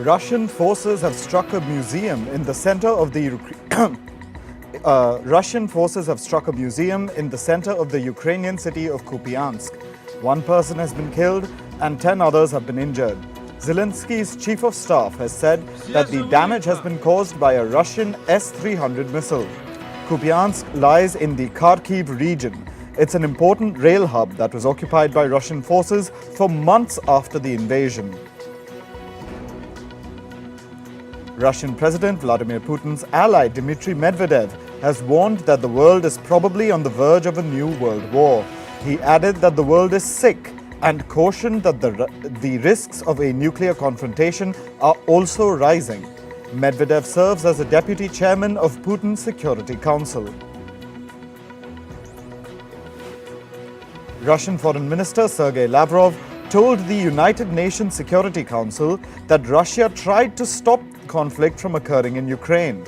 Russian forces have struck a museum in the center of the Ukrainian city of Kupiansk. One person has been killed and 10 others have been injured. Zelensky's chief of staff has said that the damage has been caused by a Russian S-300 missile. Kupiansk lies in the Kharkiv region. It's an important rail hub that was occupied by Russian forces for months after the invasion. Russian President Vladimir Putin's ally Dmitry Medvedev has warned that the world is probably on the verge of a new world war. He added that the world is sick and cautioned that the risks of a nuclear confrontation are also rising. Medvedev serves as a deputy chairman of Putin's Security Council. Russian Foreign Minister Sergei Lavrov told the United Nations Security Council that Russia tried to stop conflict from occurring in Ukraine.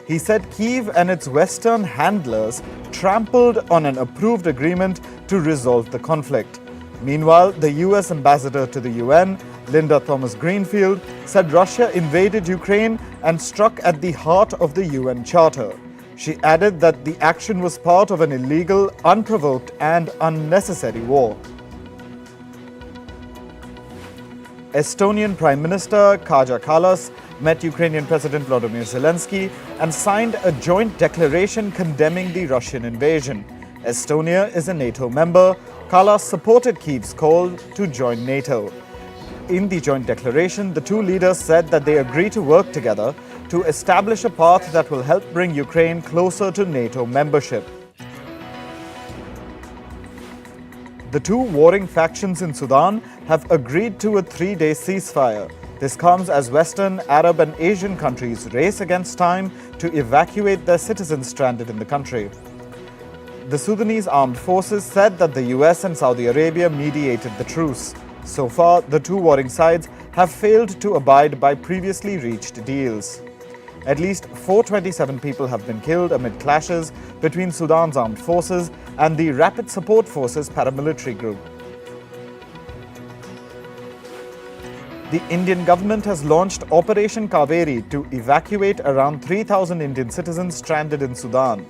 He said Kyiv and its Western handlers trampled on an approved agreement to resolve the conflict. Meanwhile, the US ambassador to the UN, Linda Thomas-Greenfield, said Russia invaded Ukraine and struck at the heart of the UN Charter. She added that the action was part of an illegal, unprovoked and unnecessary war. Estonian Prime Minister Kaja Kallas met Ukrainian President Volodymyr Zelensky and signed a joint declaration condemning the Russian invasion. Estonia is a NATO member. Kallas supported Kyiv's call to join NATO. In the joint declaration, the two leaders said that they agree to work together to establish a path that will help bring Ukraine closer to NATO membership. The two warring factions in Sudan have agreed to a 3-day ceasefire. This comes as Western, Arab and Asian countries race against time to evacuate their citizens stranded in the country. The Sudanese armed forces said that the US and Saudi Arabia mediated the truce. So far, the two warring sides have failed to abide by previously reached deals. At least 427 people have been killed amid clashes between Sudan's armed forces and the Rapid Support Forces paramilitary group. The Indian government has launched Operation Kaveri to evacuate around 3,000 Indian citizens stranded in Sudan.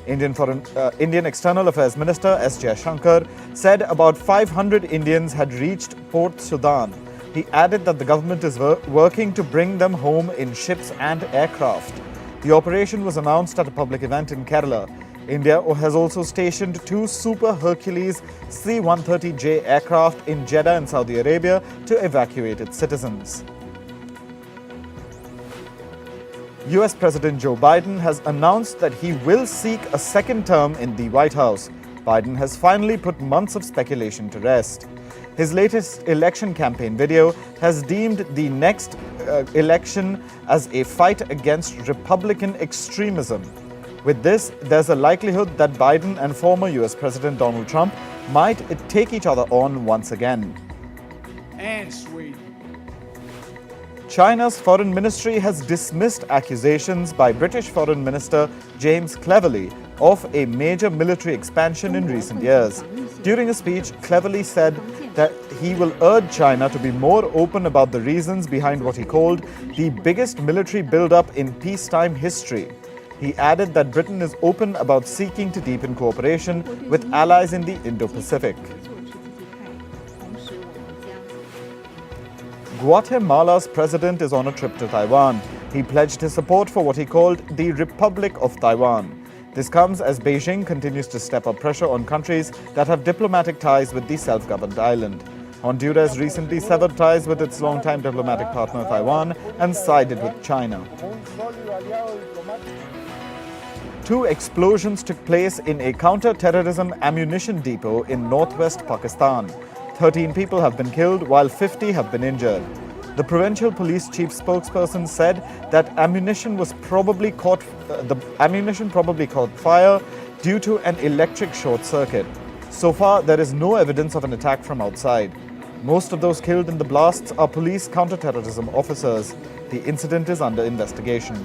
Indian External Affairs Minister S Jaishankar said about 500 Indians had reached Port Sudan. He added that the government is working to bring them home in ships and aircraft. The operation was announced at a public event in Kerala. India has also stationed two Super Hercules C-130J aircraft in Jeddah in Saudi Arabia to evacuate its citizens. US President Joe Biden has announced that he will seek a second term in the White House. Biden has finally put months of speculation to rest. His latest election campaign video has deemed the next election as a fight against Republican extremism. With this, there's a likelihood that Biden and former US President Donald Trump might take each other on once again. And Sweden. China's foreign ministry has dismissed accusations by British Foreign Minister James Cleverly of a major military expansion in recent years. During a speech, Cleverly said that he will urge China to be more open about the reasons behind what he called the biggest military build-up in peacetime history. He added that Britain is open about seeking to deepen cooperation with allies in the Indo-Pacific. Guatemala's president is on a trip to Taiwan. He pledged his support for what he called the Republic of Taiwan. This comes as Beijing continues to step up pressure on countries that have diplomatic ties with the self-governed island. Honduras recently severed ties with its longtime diplomatic partner Taiwan and sided with China. Two explosions took place in a counter-terrorism ammunition depot in northwest Pakistan. 13 people have been killed while 50 have been injured. The provincial police chief spokesperson said that ammunition probably caught fire due to an electric short circuit. So far, there is no evidence of an attack from outside. Most of those killed in the blasts are police counter-terrorism officers. The incident is under investigation.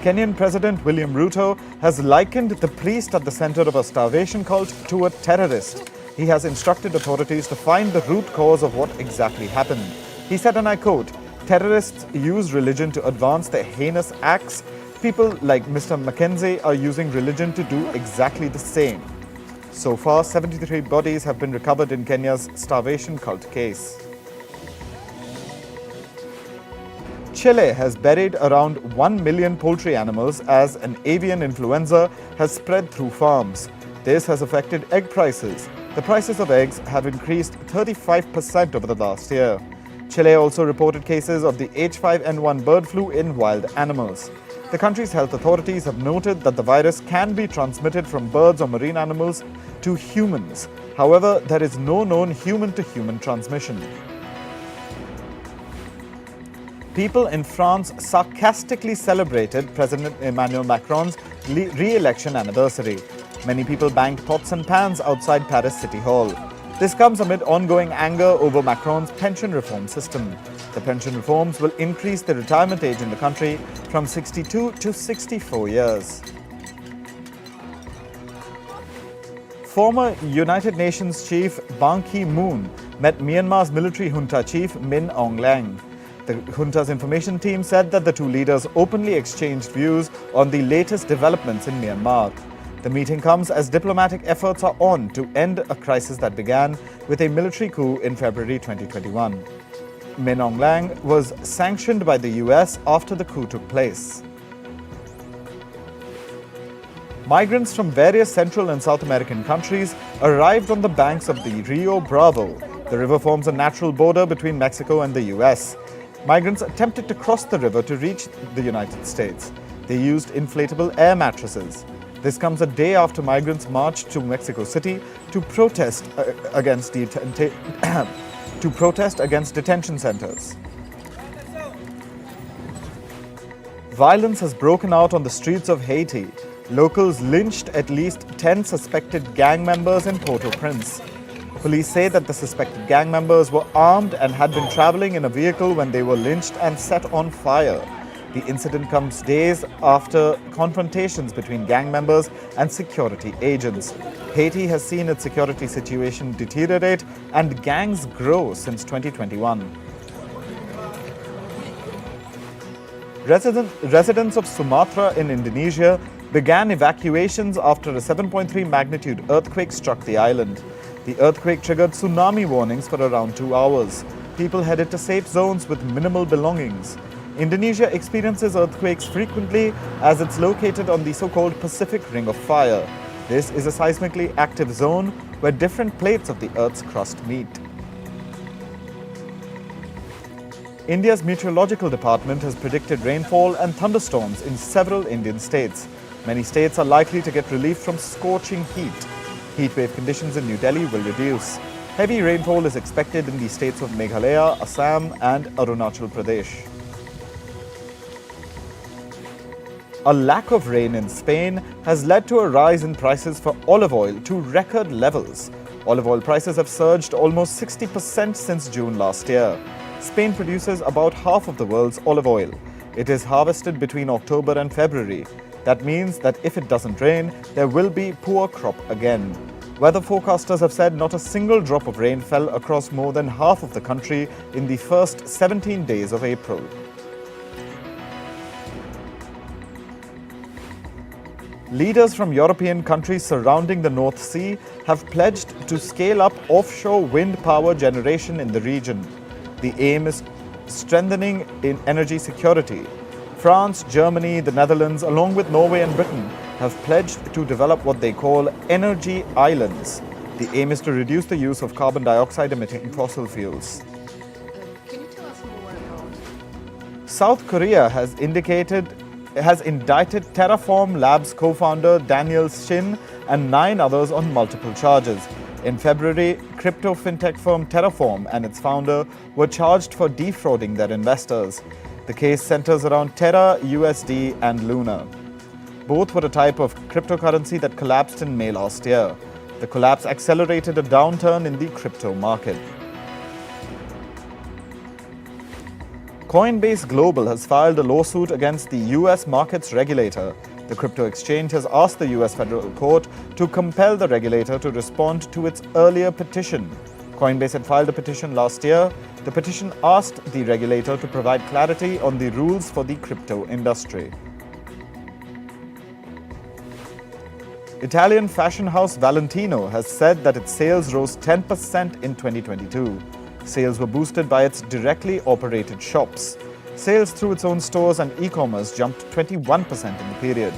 Kenyan President William Ruto has likened the priest at the center of a starvation cult to a terrorist. He has instructed authorities to find the root cause of what exactly happened. He said, and I quote, "Terrorists use religion to advance their heinous acts. People like Mr. Mackenzie are using religion to do exactly the same." So far, 73 bodies have been recovered in Kenya's starvation cult case. Chile has buried around 1 million poultry animals as an avian influenza has spread through farms. This has affected egg prices. The prices of eggs have increased 35% over the last year. Chile also reported cases of the H5N1 bird flu in wild animals. The country's health authorities have noted that the virus can be transmitted from birds or marine animals to humans. However, there is no known human-to-human transmission. People in France sarcastically celebrated President Emmanuel Macron's re-election anniversary. Many people banged pots and pans outside Paris City Hall. This comes amid ongoing anger over Macron's pension reform system. The pension reforms will increase the retirement age in the country from 62 to 64 years. Former United Nations Chief Ban Ki-moon met Myanmar's military junta chief Min Aung Hlaing. The junta's information team said that the two leaders openly exchanged views on the latest developments in Myanmar. The meeting comes as diplomatic efforts are on to end a crisis that began with a military coup in February 2021. Min Aung Hlaing was sanctioned by the US after the coup took place. Migrants from various Central and South American countries arrived on the banks of the Rio Bravo. The river forms a natural border between Mexico and the US. Migrants attempted to cross the river to reach the United States. They used inflatable air mattresses. This comes a day after migrants marched to Mexico City to protest against detention centers. Violence has broken out on the streets of Haiti. Locals lynched at least 10 suspected gang members in Port-au-Prince. Police say that the suspected gang members were armed and had been traveling in a vehicle when they were lynched and set on fire. The incident comes days after confrontations between gang members and security agents. Haiti has seen its security situation deteriorate and gangs grow since 2021. Residents of Sumatra in Indonesia began evacuations after a 7.3 magnitude earthquake struck the island. The earthquake triggered tsunami warnings for around 2 hours. People headed to safe zones with minimal belongings. Indonesia experiences earthquakes frequently as it's located on the so-called Pacific Ring of Fire. This is a seismically active zone where different plates of the Earth's crust meet. India's meteorological department has predicted rainfall and thunderstorms in several Indian states. Many states are likely to get relief from scorching heat. Heatwave conditions in New Delhi will reduce. Heavy rainfall is expected in the states of Meghalaya, Assam and Arunachal Pradesh. A lack of rain in Spain has led to a rise in prices for olive oil to record levels. Olive oil prices have surged almost 60% since June last year. Spain produces about half of the world's olive oil. It is harvested between October and February. That means that if it doesn't rain, there will be poor crop again. Weather forecasters have said not a single drop of rain fell across more than half of the country in the first 17 days of April. Leaders from European countries surrounding the North Sea have pledged to scale up offshore wind power generation in the region. The aim is strengthening in energy security. France, Germany, the Netherlands, along with Norway and Britain, have pledged to develop what they call energy islands. The aim is to reduce the use of carbon dioxide emitting fossil fuels. Can you tell us more about? South Korea has indicted Terraform Labs co-founder Daniel Shin and 9 others on multiple charges. In February, crypto fintech firm Terraform and its founder were charged for defrauding their investors. The case centers around Terra, USD and Luna. Both were a type of cryptocurrency that collapsed in May last year. The collapse accelerated a downturn in the crypto market. Coinbase Global has filed a lawsuit against the US markets regulator. The crypto exchange has asked the US federal court to compel the regulator to respond to its earlier petition. Coinbase had filed a petition last year. The petition asked the regulator to provide clarity on the rules for the crypto industry. Italian fashion house Valentino has said that its sales rose 10% in 2022. Sales were boosted by its directly operated shops. Sales through its own stores and e-commerce jumped 21% in the period.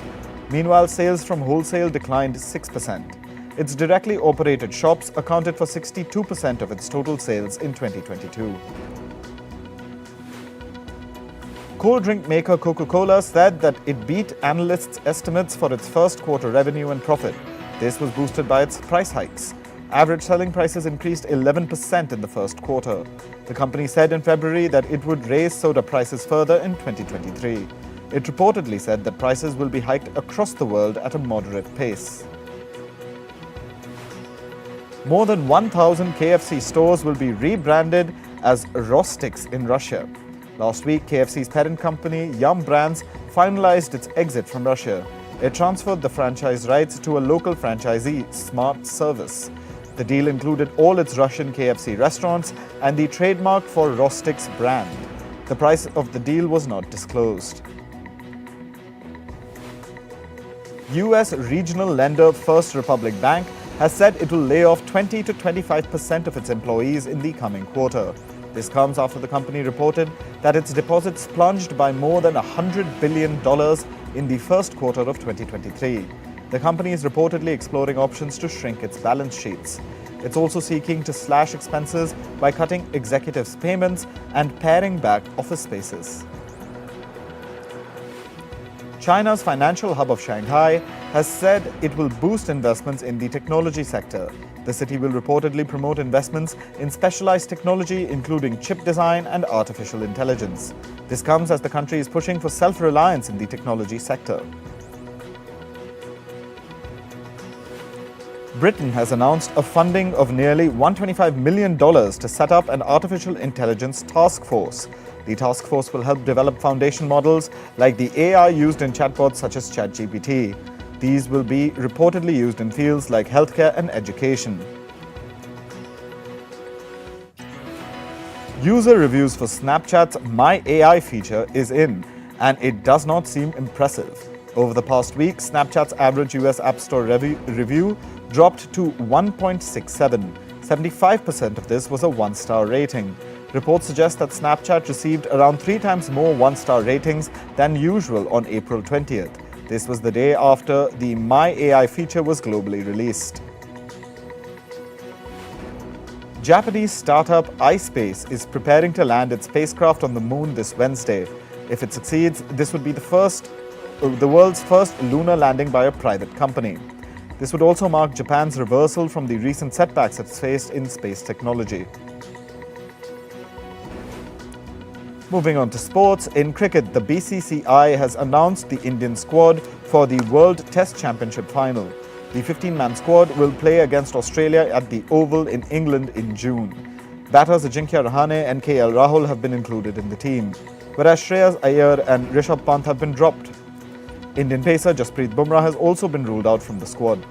Meanwhile, sales from wholesale declined 6%. Its directly operated shops accounted for 62% of its total sales in 2022. Cold drink maker Coca-Cola said that it beat analysts' estimates for its first quarter revenue and profit. This was boosted by its price hikes. Average selling prices increased 11% in the first quarter. The company said in February that it would raise soda prices further in 2023. It reportedly said that prices will be hiked across the world at a moderate pace. More than 1,000 KFC stores will be rebranded as Rostix in Russia. Last week, KFC's parent company, Yum Brands, finalized its exit from Russia. It transferred the franchise rights to a local franchisee, Smart Service. The deal included all its Russian KFC restaurants and the trademark for Rostix brand. The price of the deal was not disclosed. US regional lender First Republic Bank has said it will lay off 20 to 25% of its employees in the coming quarter. This comes after the company reported that its deposits plunged by more than $100 billion in the first quarter of 2023. The company is reportedly exploring options to shrink its balance sheets. It's also seeking to slash expenses by cutting executives' payments and paring back office spaces. China's financial hub of Shanghai has said it will boost investments in the technology sector. The city will reportedly promote investments in specialized technology, including chip design and artificial intelligence. This comes as the country is pushing for self-reliance in the technology sector. Britain has announced a funding of nearly $125 million to set up an artificial intelligence task force. The task force will help develop foundation models like the AI used in chatbots such as ChatGPT. These will be reportedly used in fields like healthcare and education. User reviews for Snapchat's My AI feature is in, and it does not seem impressive. Over the past week, Snapchat's average US App Store review dropped to 1.67. 75% of this was a one-star rating. Reports suggest that Snapchat received around 3 times more one-star ratings than usual on April 20th. This was the day after the My AI feature was globally released. Japanese startup iSpace is preparing to land its spacecraft on the moon this Wednesday. If it succeeds, this would be the world's first lunar landing by a private company. This would also mark Japan's reversal from the recent setbacks it's faced in space technology. Moving on to sports, in cricket, the BCCI has announced the Indian squad for the World Test Championship final. The 15-man squad will play against Australia at the Oval in England in June. Batters Ajinkya Rahane and KL Rahul have been included in the team, whereas Shreyas Iyer and Rishabh Pant have been dropped. Indian pacer Jasprit Bumrah has also been ruled out from the squad.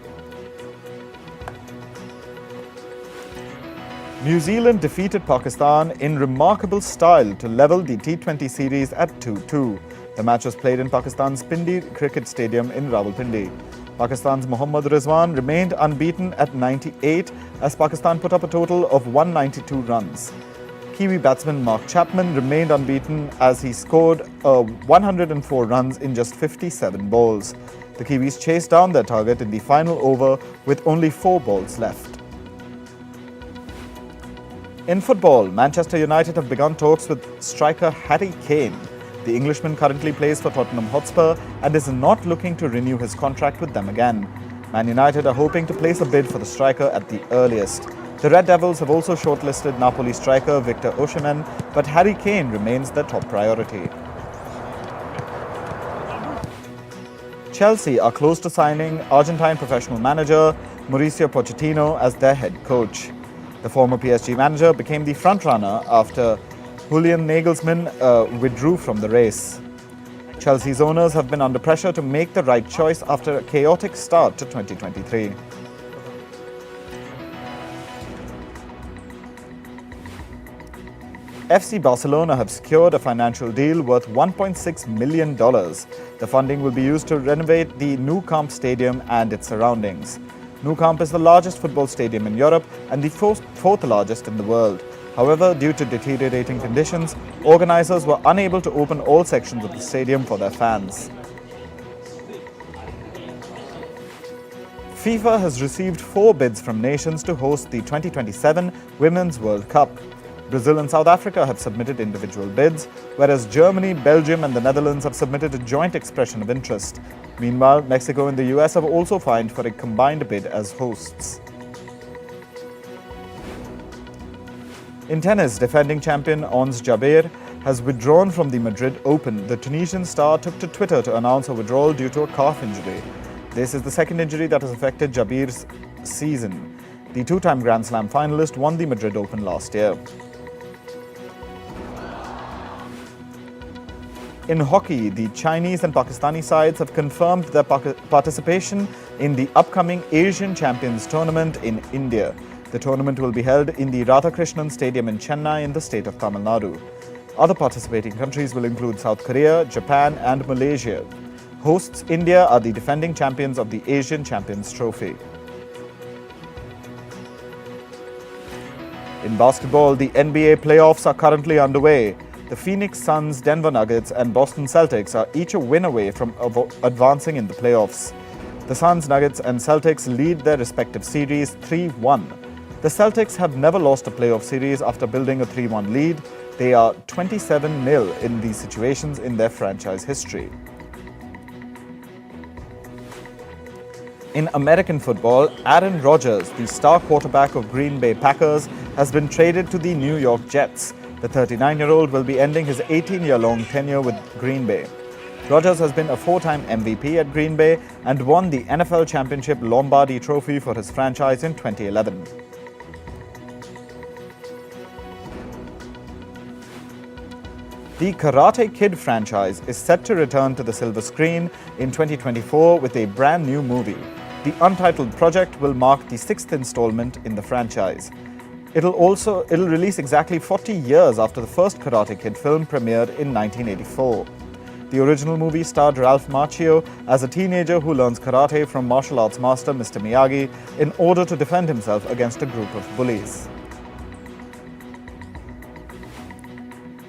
New Zealand defeated Pakistan in remarkable style to level the T20 series at 2-2. The match was played in Pakistan's Pindi Cricket Stadium in Rawalpindi. Pakistan's Mohammad Rizwan remained unbeaten at 98 as Pakistan put up a total of 192 runs. Kiwi batsman Mark Chapman remained unbeaten as he scored 104 runs in just 57 balls. The Kiwis chased down their target in the final over with only 4 balls left. In football, Manchester United have begun talks with striker Harry Kane. The Englishman currently plays for Tottenham Hotspur and is not looking to renew his contract with them again. Man United are hoping to place a bid for the striker at the earliest. The Red Devils have also shortlisted Napoli striker Victor Osimhen, but Harry Kane remains their top priority. Chelsea are close to signing Argentine professional manager Mauricio Pochettino as their head coach. The former PSG manager became the frontrunner after Julian Nagelsmann withdrew from the race. Chelsea's owners have been under pressure to make the right choice after a chaotic start to 2023. FC Barcelona have secured a financial deal worth $1.6 million. The funding will be used to renovate the Nou Camp Stadium and its surroundings. Nou Camp is the largest football stadium in Europe and the fourth largest in the world. However, due to deteriorating conditions, organizers were unable to open all sections of the stadium for their fans. FIFA has received 4 bids from nations to host the 2027 Women's World Cup. Brazil and South Africa have submitted individual bids, whereas Germany, Belgium and the Netherlands have submitted a joint expression of interest. Meanwhile, Mexico and the US have also filed for a combined bid as hosts. In tennis, defending champion Ons Jabeur has withdrawn from the Madrid Open. The Tunisian star took to Twitter to announce her withdrawal due to a calf injury. This is the second injury that has affected Jabeur's season. The 2-time Grand Slam finalist won the Madrid Open last year. In hockey, the Chinese and Pakistani sides have confirmed their participation in the upcoming Asian Champions Tournament in India. The tournament will be held in the Radhakrishnan Stadium in Chennai in the state of Tamil Nadu. Other participating countries will include South Korea, Japan and Malaysia. Hosts India are the defending champions of the Asian Champions Trophy. In basketball, the NBA playoffs are currently underway. The Phoenix Suns, Denver Nuggets and Boston Celtics are each a win away from advancing in the playoffs. The Suns, Nuggets and Celtics lead their respective series 3-1. The Celtics have never lost a playoff series after building a 3-1 lead. They are 27-0 in these situations in their franchise history. In American football, Aaron Rodgers, the star quarterback of Green Bay Packers, has been traded to the New York Jets. The 39-year-old will be ending his 18-year-long tenure with Green Bay. Rodgers has been a 4-time MVP at Green Bay and won the NFL Championship Lombardi Trophy for his franchise in 2011. The Karate Kid franchise is set to return to the silver screen in 2024 with a brand new movie. The untitled project will mark the 6th installment in the franchise. It'll release exactly 40 years after the first Karate Kid film premiered in 1984. The original movie starred Ralph Macchio as a teenager who learns karate from martial arts master Mr. Miyagi in order to defend himself against a group of bullies.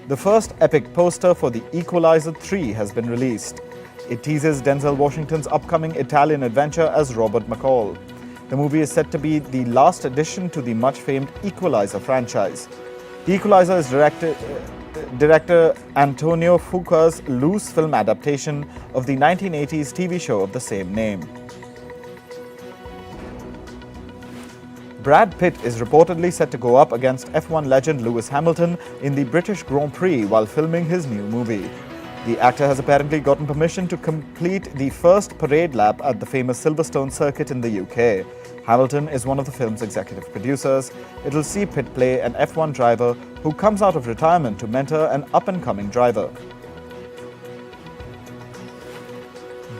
The first epic poster for The Equalizer 3 has been released. It teases Denzel Washington's upcoming Italian adventure as Robert McCall. The movie is said to be the last addition to the much-famed Equalizer franchise. The Equalizer is director Antonio Fuqua's loose film adaptation of the 1980s TV show of the same name. Brad Pitt is reportedly set to go up against F1 legend Lewis Hamilton in the British Grand Prix while filming his new movie. The actor has apparently gotten permission to complete the first parade lap at the famous Silverstone circuit in the UK. Hamilton is one of the film's executive producers. It'll see Pitt play an F1 driver who comes out of retirement to mentor an up-and-coming driver.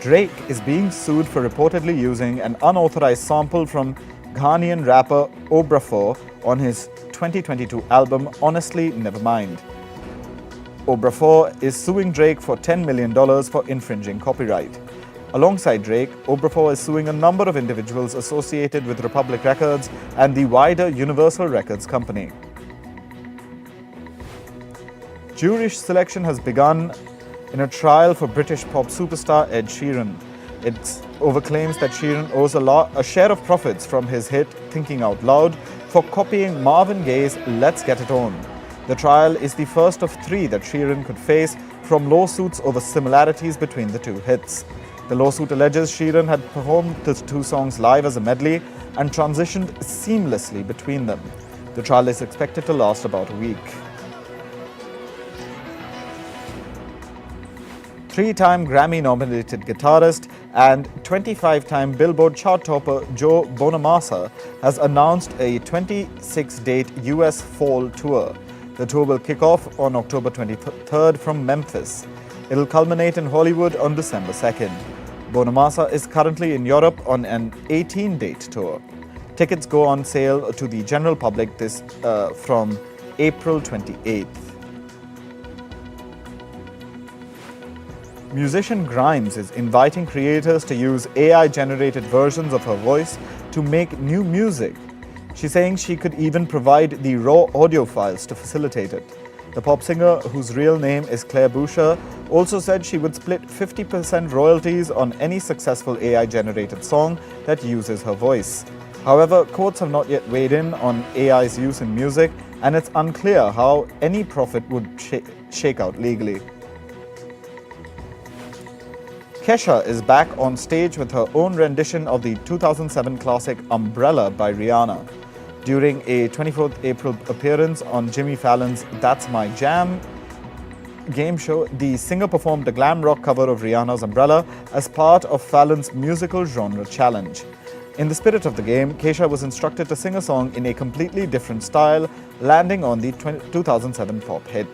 Drake is being sued for reportedly using an unauthorized sample from Ghanaian rapper Obrafour on his 2022 album Honestly Nevermind. Obrafour is suing Drake for $10 million for infringing copyright. Alongside Drake, Obrafour is suing a number of individuals associated with Republic Records and the wider Universal Records company. Jury selection has begun in a trial for British pop superstar Ed Sheeran. It's over claims that Sheeran owes a share of profits from his hit Thinking Out Loud for copying Marvin Gaye's Let's Get It On. The trial is the first of 3 that Sheeran could face from lawsuits over similarities between the 2 hits. The lawsuit alleges Sheeran had performed the 2 songs live as a medley and transitioned seamlessly between them. The trial is expected to last about a week. 3-time Grammy-nominated guitarist and 25-time Billboard chart topper Joe Bonamassa has announced a 26-date US fall tour. The tour will kick off on October 23rd from Memphis. It'll culminate in Hollywood on December 2nd. Bonamassa is currently in Europe on an 18-date tour. Tickets go on sale to the general public from April 28th. Musician Grimes is inviting creators to use AI-generated versions of her voice to make new music. She's saying she could even provide the raw audio files to facilitate it. The pop singer, whose real name is Claire Boucher, also said she would split 50% royalties on any successful AI-generated song that uses her voice. However, courts have not yet weighed in on AI's use in music, and it's unclear how any profit would shake out legally. Kesha is back on stage with her own rendition of the 2007 classic Umbrella by Rihanna. During a 24th April appearance on Jimmy Fallon's That's My Jam game show, the singer performed a glam rock cover of Rihanna's Umbrella as part of Fallon's musical genre challenge. In the spirit of the game, Kesha was instructed to sing a song in a completely different style, landing on the 2007 pop hit.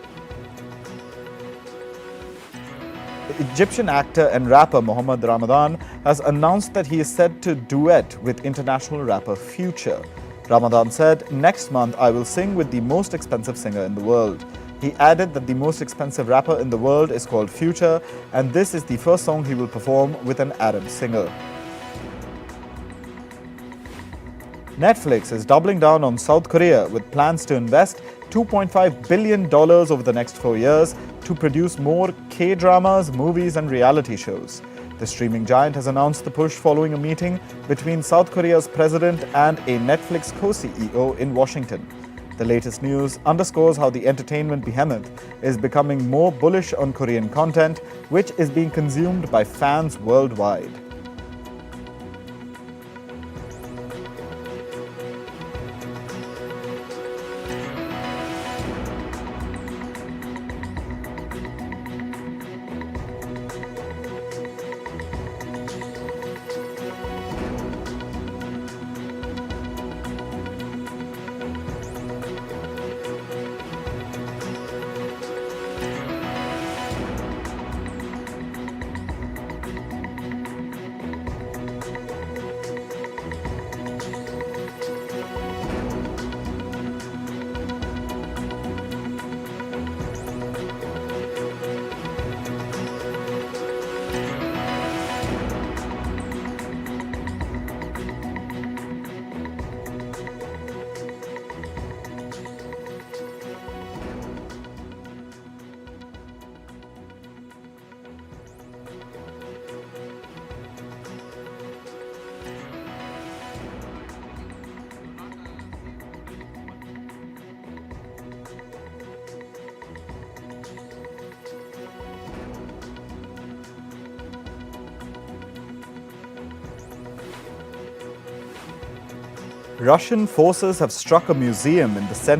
Egyptian actor and rapper Mohamed Ramadan has announced that he is set to duet with international rapper Future. Ramadan said, "Next month I will sing with the most expensive singer in the world." He added that the most expensive rapper in the world is called Future, and this is the first song he will perform with an Arab singer. Netflix is doubling down on South Korea with plans to invest $2.5 billion over the next 4 years to produce more K-dramas, movies, and reality shows. The streaming giant has announced the push following a meeting between South Korea's president and a Netflix co-CEO in Washington. The latest news underscores how the entertainment behemoth is becoming more bullish on Korean content, which is being consumed by fans worldwide. Russian forces have struck a museum in the center